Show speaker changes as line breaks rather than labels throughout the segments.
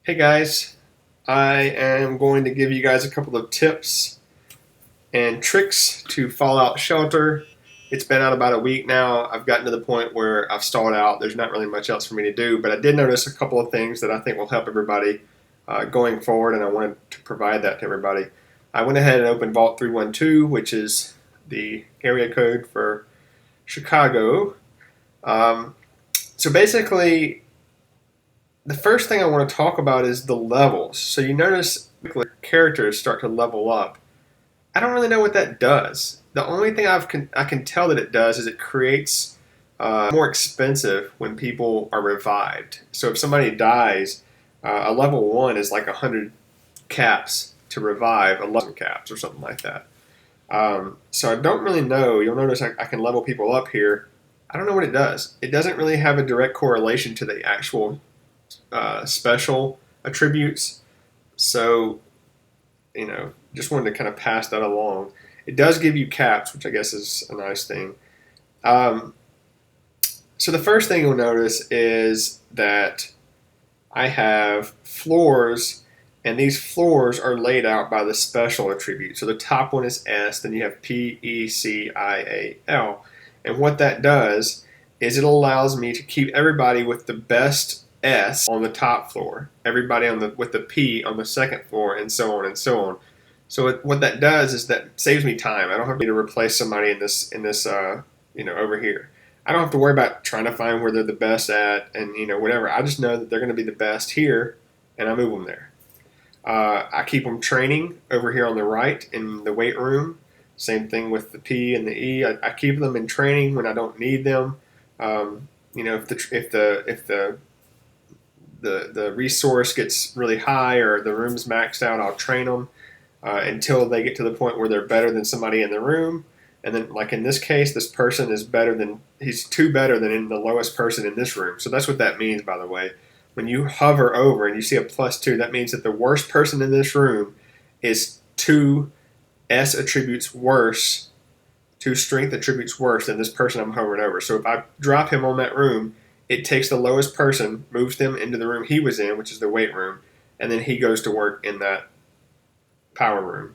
Hey guys, I am going to give you guys a couple of tips and tricks to Fallout Shelter. It's been out about a week now. I've gotten to the point where I've stalled out. There's not really much else for me to do, but I did notice a couple of things that I think will help everybody going forward, and I wanted to provide that to everybody. I went ahead and opened Vault 312, which is the area code for Chicago. Um, so basically, the first thing I want to talk about is the levels. So you notice characters start to level up. I don't really know what that does. The only thing I can tell that it does is it creates more expensive when people are revived. So if somebody dies, a level 1 is like 100 caps to revive 11 caps or something like that. So I don't really know. You'll notice I can level people up here. I don't know what it does. It doesn't really have a direct correlation to the actual special attributes. So, just wanted to kind of pass that along. It does give you caps, which I guess is a nice thing. Um, so the first thing you'll notice is that I have floors, and these floors are laid out by the special attribute. So the top one is S, then you have P, E, C, I, A, L. And what that does is it allows me to keep everybody with the best S on the top floor, everybody with the P on the second floor, and so on and so on. So what that does is that saves me time. I don't have to replace somebody in this over here. I don't have to worry about trying to find where they're the best at and whatever. I just know that they're going to be the best here, and I move them there. I keep them training over here on the right in the weight room. Same thing with the P and the E. I keep them in training when I don't need them. If the resource gets really high or the room's maxed out, I'll train them until they get to the point where they're better than somebody in the room. And then, like in this case, this person he's two better than in the lowest person in this room. So that's what that means, by the way. When you hover over and you see a +2, that means that the worst person in this room is 2 S attributes worse, 2 strength attributes worse than this person I'm hovering over. So if I drop him on that room, it takes the lowest person, moves them into the room he was in, which is the weight room, and then he goes to work in that power room.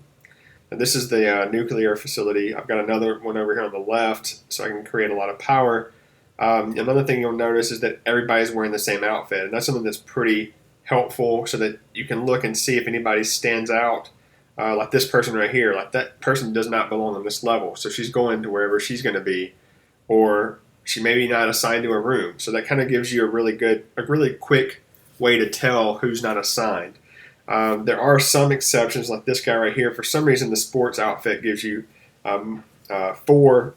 And this is the nuclear facility. I've got another one over here on the left, so I can create a lot of power. Another thing you'll notice is that everybody's wearing the same outfit, and that's something that's pretty helpful so that you can look and see if anybody stands out. Like this person right here, like that person does not belong on this level, so she's going to wherever she's going to be, or she may be not assigned to a room. So that kind of gives you a really quick way to tell who's not assigned. There are some exceptions, like this guy right here. For some reason, the sports outfit gives you 4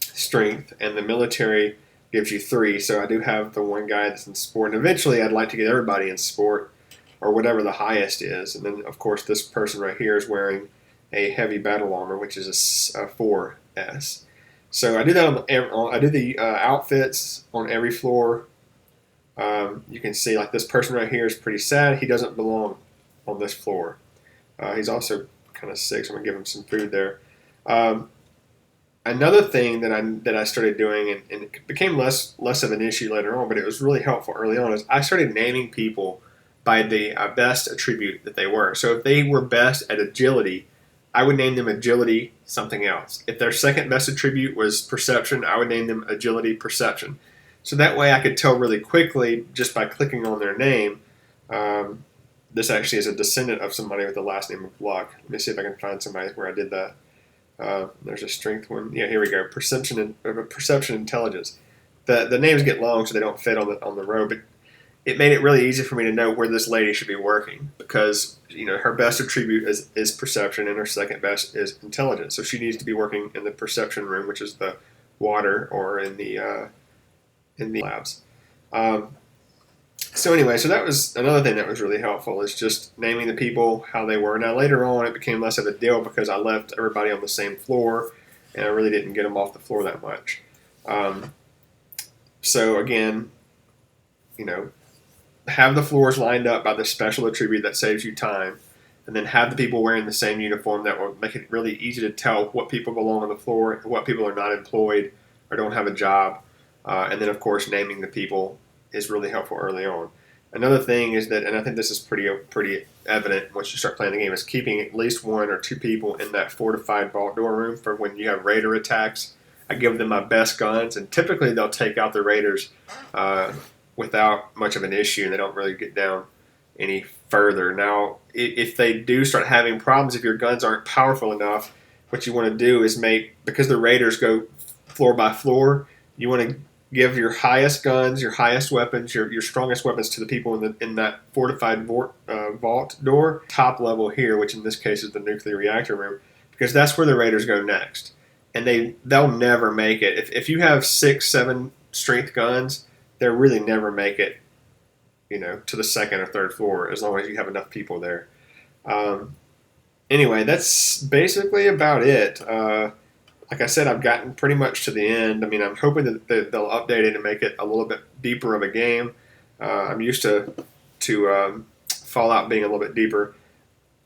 strength, and the military gives you 3. So I do have the one guy that's in sport, and eventually I'd like to get everybody in sport or whatever the highest is. And then, of course, this person right here is wearing a heavy battle armor, which is a 4S. So I do that I do the outfits on every floor. You can see like this person right here is pretty sad. He doesn't belong on this floor. He's also kind of sick, so I'm gonna give him some food there. Another thing that I started doing, and it became less of an issue later on, but it was really helpful early on, is I started naming people by the best attribute that they were. So if they were best at agility, I would name them agility something else. If their second best attribute was perception, I would name them agility perception. So that way I could tell really quickly just by clicking on their name. This actually is a descendant of somebody with the last name of Luck. Let me see if I can find somebody where I did that. There's a strength one. Yeah, here we go. Perception intelligence. The names get long, so they don't fit on the row. But it made it really easy for me to know where this lady should be working because her best attribute is perception, and her second best is intelligence. So she needs to be working in the perception room, which is the water, or in the labs. So anyway, so that was another thing that was really helpful, is just naming the people how they were. Now later on it became less of a deal because I left everybody on the same floor and I really didn't get them off the floor that much. So again, have the floors lined up by the special attribute that saves you time, and then have the people wearing the same uniform. That will make it really easy to tell what people belong on the floor and what people are not employed or don't have a job. And then of course naming the people is really helpful early on. Another thing is that, and I think this is pretty evident once you start playing the game, is keeping at least 1 or 2 people in that fortified vault door room for when you have raider attacks. I give them my best guns, and typically they'll take out the raiders without much of an issue, and they don't really get down any further. Now, if they do start having problems, if your guns aren't powerful enough, what you want to do is because the raiders go floor by floor, you want to give your highest guns, your highest weapons, your strongest weapons to the people in that fortified vault door, top level here, which in this case is the nuclear reactor room, because that's where the raiders go next. And they'll never make it. If you have 6, 7 strength guns, they'll really never make it, to the second or third floor as long as you have enough people there. Anyway, that's basically about it. Like I said, I've gotten pretty much to the end. I mean, I'm hoping that they'll update it and make it a little bit deeper of a game. I'm used to Fallout being a little bit deeper,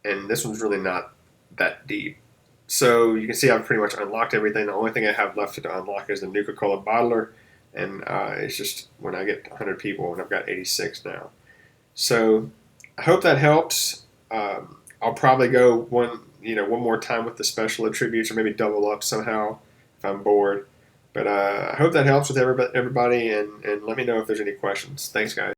and this one's really not that deep. So you can see I've pretty much unlocked everything. The only thing I have left to unlock is the Nuka-Cola bottler, and it's just when I get 100 people, and I've got 86 now. So I hope that helps. I'll probably go one more time with the special attributes, or maybe double up somehow if I'm bored. But I hope that helps with everybody, and let me know if there's any questions. Thanks, guys.